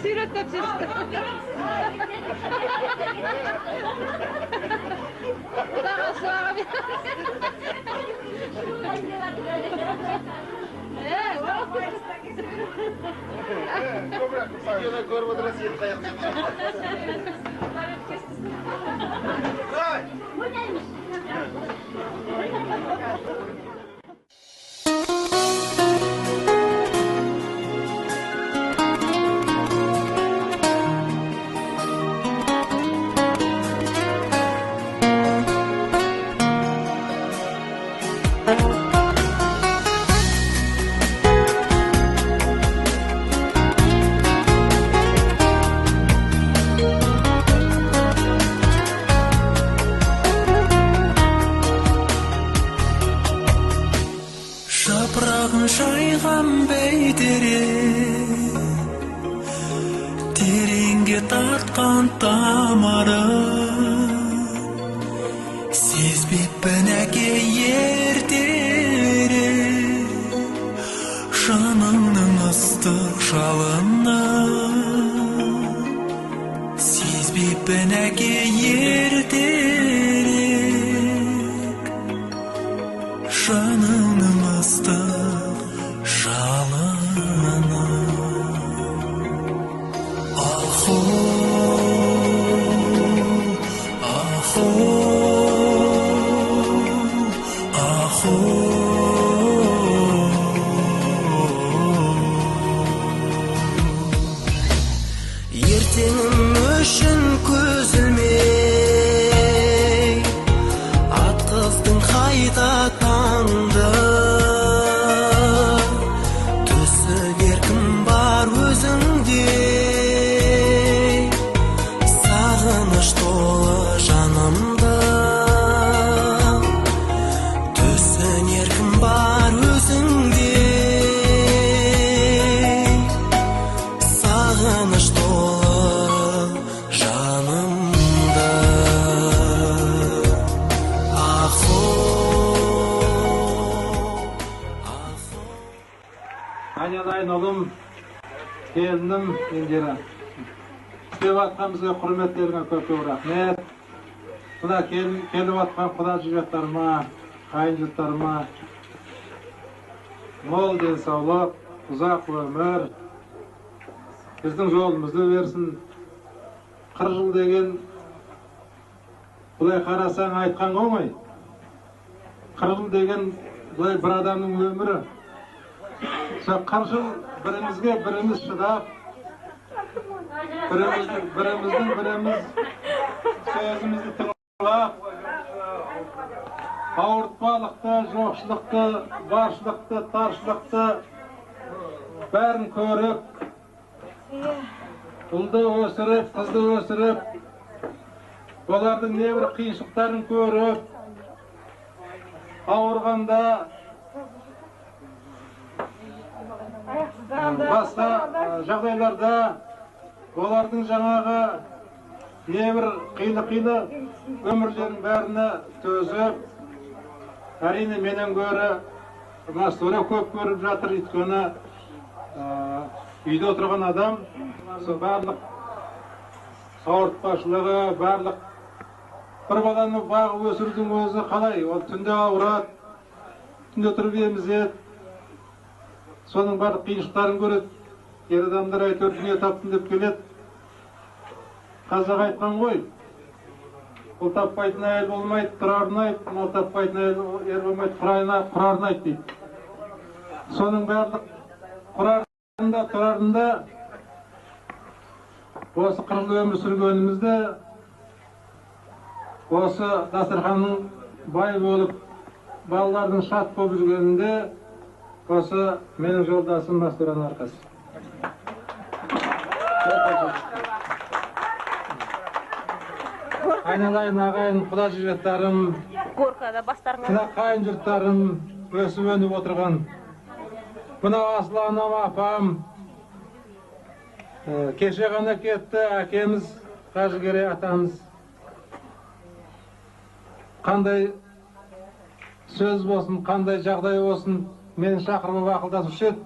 Suyratlab жүрсün. Құдаға суаға бер. Көріп отырасыз, ел қаяқта. Жапырағын жайған бейтерек, тереңге тартқан тамырын, сезбеппін әке ертерек, жаныңның ыстық жалынын, сезбеппін әке ертерек, жаныңның ыстық жалынын. Ахо, ахо, ахо. Ертеңім үшін көз ілмей, атқыздың қайта таңды, түсіп еркін бар өзіңде, сағыныш толы жанымда, түсін еркін бар өзіңде, сағыныш толы жанымда. Айналайын ұлым, келінім Индира. Істеп атқанымызға құрметтеріңе көп-көп рахмет. Мына келіп атқан құда жігіттеріме, қайын жұрттарыма мол денсаулық, ұзақ өмір, біздің жолымызды берсін. 40 жыл деген бұлай қарасаң айтқан оңай. 40 жыл деген бұлай бір адамның өмірі. 40 жыл бірімізге біріміз шыдап, біріміздің сөзімізді тыңдап, ауыртпалықты, жоқшылықты, баршылықты, таршылықты бәрін көріп, ұлды өсіріп, қызды өсіріп, олардың небір қиыншылықтарын көріп, ауырғанда басқа жағдайларда олардың жаңағы небір қилы өмірлерінің бәріне төзіп, әрине менен гөрі Мәстура көп көріп жатыр, өйткені үйде отырған адам барлық ауыртпашылығы, барлық бір баланы бағып өсірудің өзі қалай? Ол түнде ауырады, түнде тұрып емізеді, соның барлық қиыншылықтарын көреді. Ер адамдар әйтеуір дүние таптым деп келеді. Қазақ айтқан ғой, ұл таппайтын әйел болмайды, тұрарын айт, мал таппайтын әйел болмайды, құрарын айт дейді. Соның барлық құрарында, тұрарында осы 40 жыл өмір сүргенімізде, осы дастарханның бай болып, балалардың шат болып жүргенінде, осы менің жолдасым Мәстураның арқасы. Айналайын ағайын, құда жігіттерім, мына қайын жұрттарым, өсіп өніп отырған. Мына Асыл анам, апам, кеше ғана кетті әкеміз, Қажыгере атамыз. Қандай сөз болсын, қандай жағдай болсын, мені шақырып ақылдасып еді.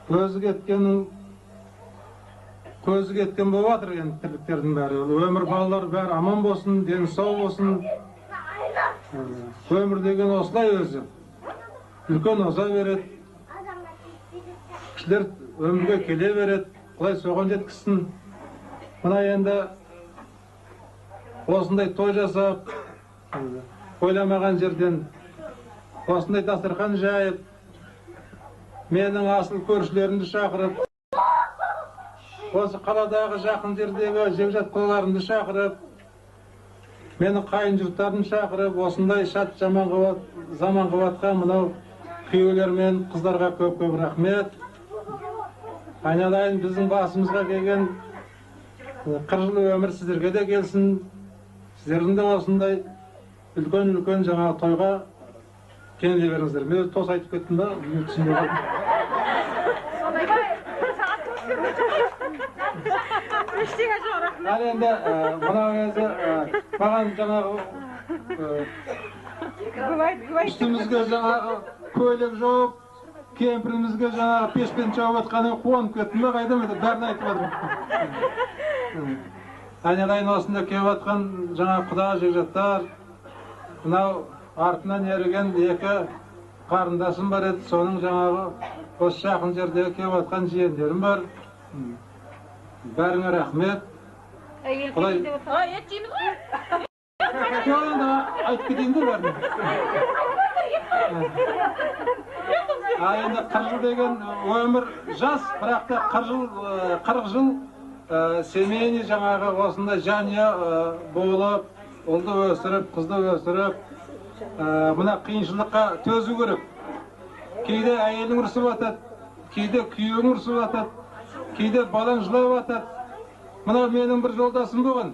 Өзі кеткеннің көзі кеткен болып жатыр енді тірліктердің бәрі. Өмір балалар бәрі аман болсын, дені сау болсын. Өмір деген осылай өзі. Үлкен оза береді. Кішілер өмірге келе береді. Құдай соған жеткізсін. Мына енді осындай той жасап, ойламаған жерден осындай дастархан жайып, менің асыл көршілерімді шақырып, осы қаладағы жақын жердегі жекжат қоларымды шақырып, менің қайын жұрттарымды шақырып, осындай шат заман қылып мынау күйеулер мен қыздарға көп-көп рахмет. Айналайын, біздің басымызға келген 40 жыл өмір сіздерге де келсін. Сіздердің де осындай үлкен жаңағы тойға келе беріңіздер. Мен өзі тос айтып кеттім да, түсінбей қалдым. Ал енді мынау өзі маған жаңағы үстімізге жаңағы көйлек жауып, кемпірімізге жаңағы пешпен жауып атқанын қуанып кеттім да, қайдам еді, бәрін айтып жатырмын. Айналайын, осында келіп атқан жаңағы құда жекжаттар, мынау артынан ерген екі қарындасым бар еді, соның жаңағы осы жақын жердегі келіп атқан жиендерім бар. Бәріңе рахмет. Құдай... ет жейміз ғой? Жоқ, енді айтып кетейін де бәріне. Енді 40 жыл деген өмір жас, бірақ та 40 жыл семейный жаңағы осында жанұя болып, ұлды өсіріп, қызды өсіріп, мына қиыншылыққа төзу керек. Кейде әйелің ұрсып атады, кейде күйеуің ұрсып атады, кейде балаң жылап атады. Мына менің бір жолдасым болған.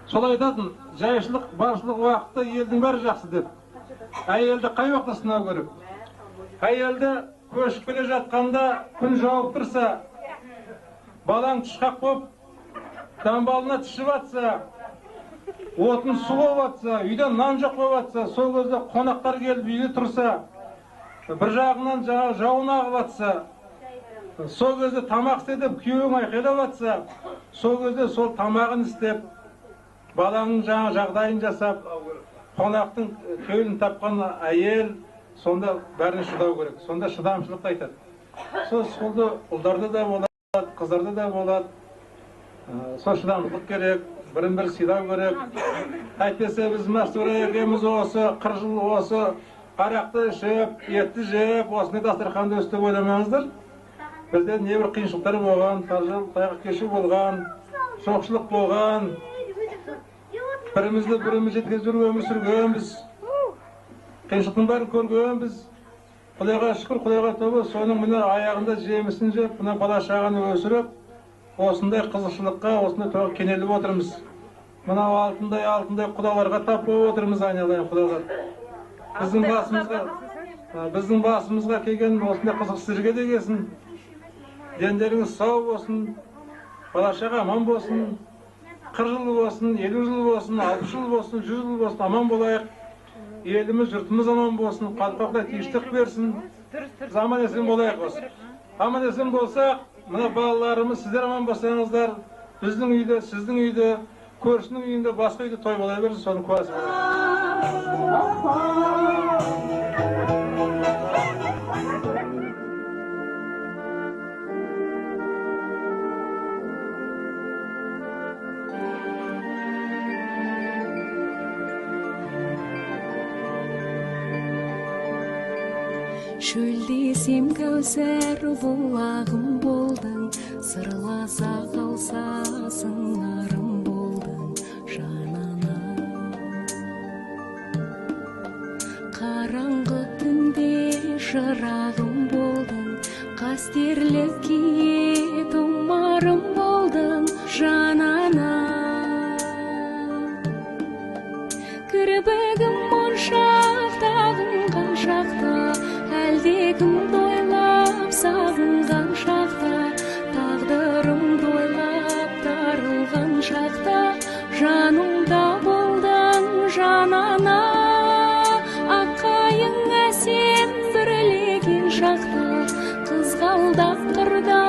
Солай айтатын, жайшылық, баршылық уақытта елдің бәрі жақсы деп. Әйелді қай уақытта сынау керек? Әйелді көшіп келе жатқанда күн жауып тұрса, балаң тышқақ болып, дамбалына түшіп атса, отын су болып атса, үйден нан жоқ болып атса, сол кезде қонақтар келіп үйде тұрса, бір жағынан жауын ағып атса, сол кезде тамақ істе деп күйеуің айқайлап атса, сол кезде сол тамағын істеп, балаңның жаңа жағдайын жасап, қонақтың көлін тапқан әйел, сонда бәріне шыдау керек. Сонда шыдамшылықты айтады. Солда ұлдарды да болады, қыздарды да болады. Сол шыдамшылық керек, бірін-бірі сыйлау керек. Әйтпесе біз Мәстура екеуміз осы 40 жыл осы арақты ішіп, етті жеп, осындай дастарханды өстіп ойламаңыздар. Бізде небір қиыншылықтар болған, тайғақ кешу болған, жоқшылық болған. Бірімізді біріміз жеткізіп өмір сүргенбіз. Қиыншылықтың бәрін көргенбіз. Құдайға шүкір, Құдайға тәуба, соның мына аяғында жемісін жеп, мына бала шағаны өсіріп, осындай қызықшылыққа, осындай тойға кенеліп отырмыз. Мына алтындай құдаларға тап болып отырмыз, айналайын құдалар. Біздің басымызға келген осындай қызық сіздерге де келсін. Дендеріңіз сау болсын, бала шаға аман болсын, 40 жыл болсын, 50 жыл болсын, 60 жыл болсын, 100 жыл болсын, аман болайық. Еліміз, жұртымыз аман болсын, қалпақта тиіштік берсін. Аман есен болайық осы. Аман есен болсақ, мына балаларымыз, сіздер аман болсаңыздар, біздің үйде, сіздің үйде, көршінің үйінде, басқа үйде той бола берсін, соның куәсі болайық. Шөлдесем кәусәр бұлағым болдың, сырласа қалса сыңарым болдың жанана. Қараңғы түнде шырағым болдың, қастерлі кие тұмарым болдың жанана. Кірбігім моншақтағым қаншақта, әлдекім дойлап сағынған шақта, тағдырым дойлап тарылған шақта, жанымда болдың жанана. Аққайың әсем бүрілеген шақта, қызға саулдап қырда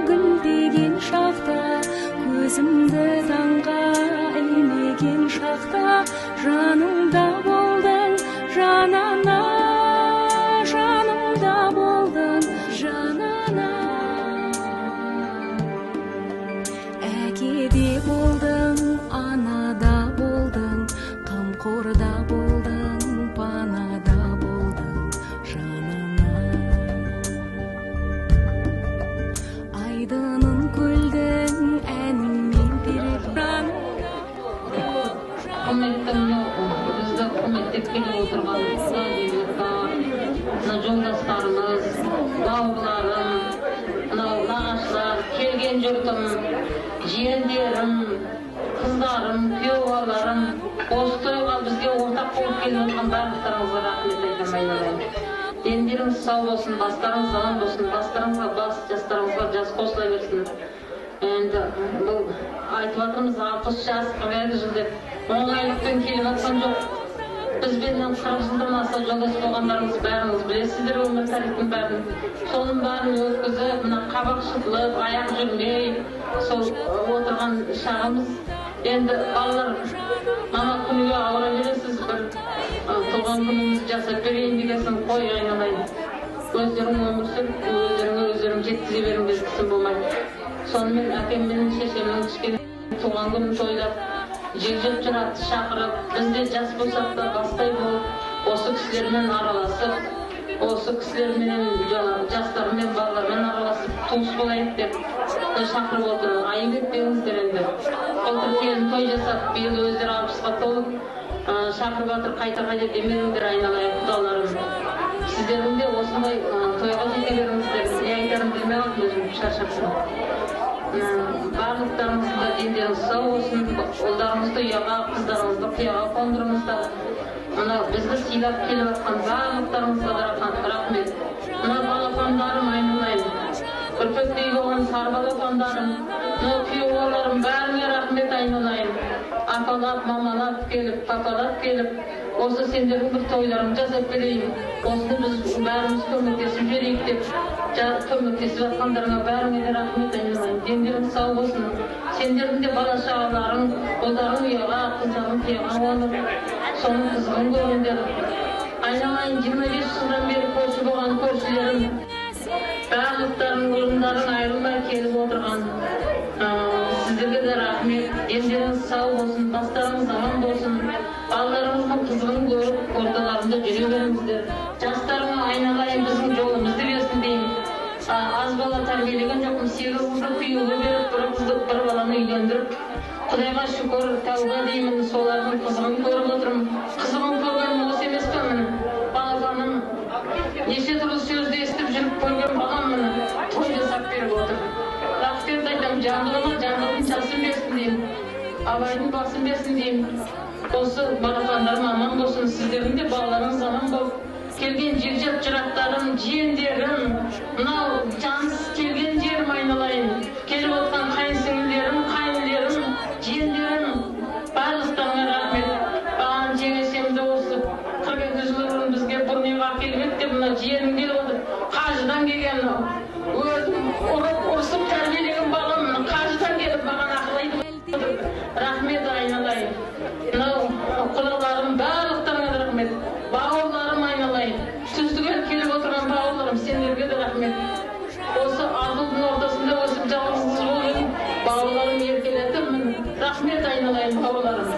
гүлдеген шақта, көзімді таңға ілмеген шақта, жанымда болдың жанана, жанымда болдың жанана. Әкеде болдың, анада болдың, қамқорда болдың, панада болдың жанана. Айдынын көлдің әніңмен беріп Құрметтім, бізді құрметтеп келіп отырған жолдастарымыз, бауырларым, нағашылар, келген жұртым, жиендерім, қыздарым, күйеу балаларым, осы тойға бізге ортақ болып келіп отырған барлықтарыңызға рахмет айтамын, айналайын. Дендеріңіз сау болсын, бастарыңыз аман болсын, бастарыңызға бас, жастарыңызға жас қосыла берсін. Енді бұл айтып жатырмыз 60 жас, 40 жыл деп оңайлықпен келіп жатқан жоқ. Бізбенен 40 жылдан аса жолдас болғандарыңыз бәріңіз білесіздер өмір тарихтың бәрін. Соның бәрін өткізіп, мына қабақ шытылып, аяқ жүрмей, сол отырған шағымыз. Енді балалар, мама күніге ауыра бересіз, бір туған күнімізді жасап берейін дегенсің, қой айналайын. Өздерің өмір сүріп, өздерің жеткізе беріңдер кісім болмайды. Сонымен әкем мен шешемнің кішкене туған күнін тойлап, жек-жек жыратты шақырып, бізде жас болсақ та бастай болып, осы кісілермен араласып, осы кісілермен, жастармен, балалармен араласып, туыс болайық деп шақырып отыр. Айып етпеңіздер енді. Былтыр келін той жасап, биыл өздері 60-ға толып, шақырып жатыр, қайта демеңдер айналайын, құдаларым. Сіздердің де осындай тойға жете беріңіздер. Не айтарым білмей қалдым, өзім шаршап тұрмын. Барлықтарыңызда дендеріңіз сау болсын, ұлдарыңызды ұяға, қыздарыңызды қияға қондырыңыздар. Мына бізді сыйлап келіп жатқан барлықтарыңызға да рахмет. Мына балапандарым айналайын, үрпектей болған сары балапандарым, мына күйеу балаларым бәріне рахмет айналайын. Апалап, мамалап келіп, папалап келіп, осы сендердің бір тойларын жасап берейін. Осыны біз бәріміз көмектесіп жіберейік деп, көмектесіп жатқандарыңа бәріңе де рахмет айналайын. Дендерің сау болсын. Сендердің де бала шағаларың, ұлдарың ұяға, қыздарың қияға қонып, соның қызығын көріңдер. Айналайын, 25 жылдан бері көрші болған көршілерім, барлықтарың орындарың айырылмай келіп отырған. Сіздерге де рахмет. Дендеріңіз сау болсын, бастарыңыз аман болсын. Балаларыңыздың қызығын көріп, орталарында жүре беріңіздер. Жастарыңа айналайын, біздің жолымызды берсін деймін. Аз бала тәрбиелеген жоқпын, 8 қызды күйеуге беріп, бір баланы үйлендіріп, Құдайға шүкір, тәуба деймін, солардың қызығын көріп отырмын. Қызығын көргенім осы емес пе міне? Балапаным, неше түрлі сөзді естіп жүріп көрген балам міне, той жасап беріп отыр. Рахмет айтамын, жандылығына жандылығын жасын берсін деймін, абайдың басын берсін деймін. Осы балапандарым аман болсын, сіздердің де балаларыңыз аман болып, келген жек-жек жырақтарым, жиендерім, мынау жансыз келген жерім айналайын, келіп отқан қайынсіңлілерім, қайынлерім, жиендерім, барлықтарыңа рахмет. Баған жеңешемді осы 42 жыл бұрын бізге Бурнеға келмек деп, мына жиенім келіп отыр, қажыдан келген, өзім ұрысып тәрбиелеген балам, қажыдан келіп маған ақылайды. Рахмет айналайын. Мынау құдаларым, барлықтарыңа рахмет. Бауырларым айналайын. Түздігер келіп отырған бауырларым, сендерге де рахмет. Осы арғылдың ортасында өсіп жалғызсыз болған бауырларым еркелетіп, рахмет айналайын бауырларым.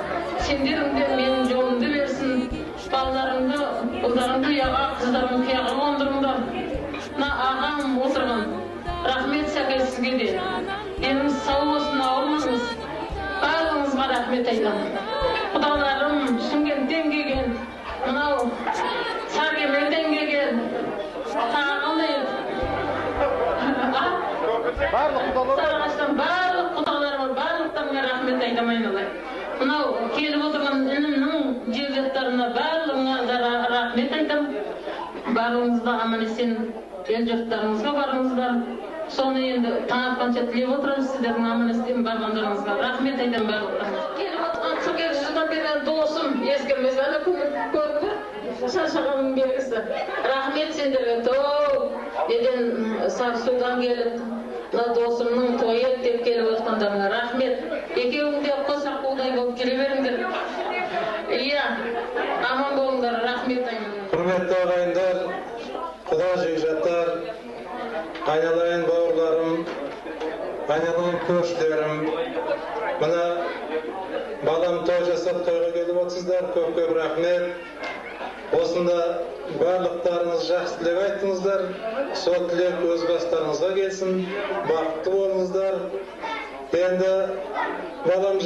Сендерің де менің жолымды берсін. Балаларыңды, ұлдарыңды ұяға, қыздарыңды қияға қондырыңдар. Мына ағам отырған. Рахмет сәке сізге де. Деніңіз сау болсын, ауырмаңыз. Барлығыңызға рахмет айтамын. Құдаларым, Шымкенттен келген, мынау Саркемелден келген, тағы қандай Сарыағаштан барлық құдаларыма, барлықтарыңа рахмет айтамын айналайын. Мынау келіп отырған інімнің жерлеттеріне барлығына да рахмет айтамын. Барлығыңызда аман есен ел жұрттарыңызға барыңыздар. Соны енді таң атқанша тілеп отырамыз сіздердің аман есен барғандарыңызға. Рахмет айтамын барлықтарыңызға. Келіп отқан 42 жылдан бері досым, ескермес әлі күні көріп шаршағанның белгісі. Рахмет сендерге. Deden Sarsudan gelip na dostumның toyu деп келіп отқандарыңа рахмет. Екеуің де қосақ қолдай болып жүре беріңдер. Иә, аман болыңдар, рахмет айтамын. Құрметті ағайындар, құда жекжаттар, айналайын бауырларым, айналайын көршілерім, мына балам той жасап тойға келіп отырсыздар, көп рахмет. Осында барлықтарыңыз жақсы тілек айттыңыздар, сол тілек өз бастарыңызға келсін, бақытты болыңыздар. Енді балам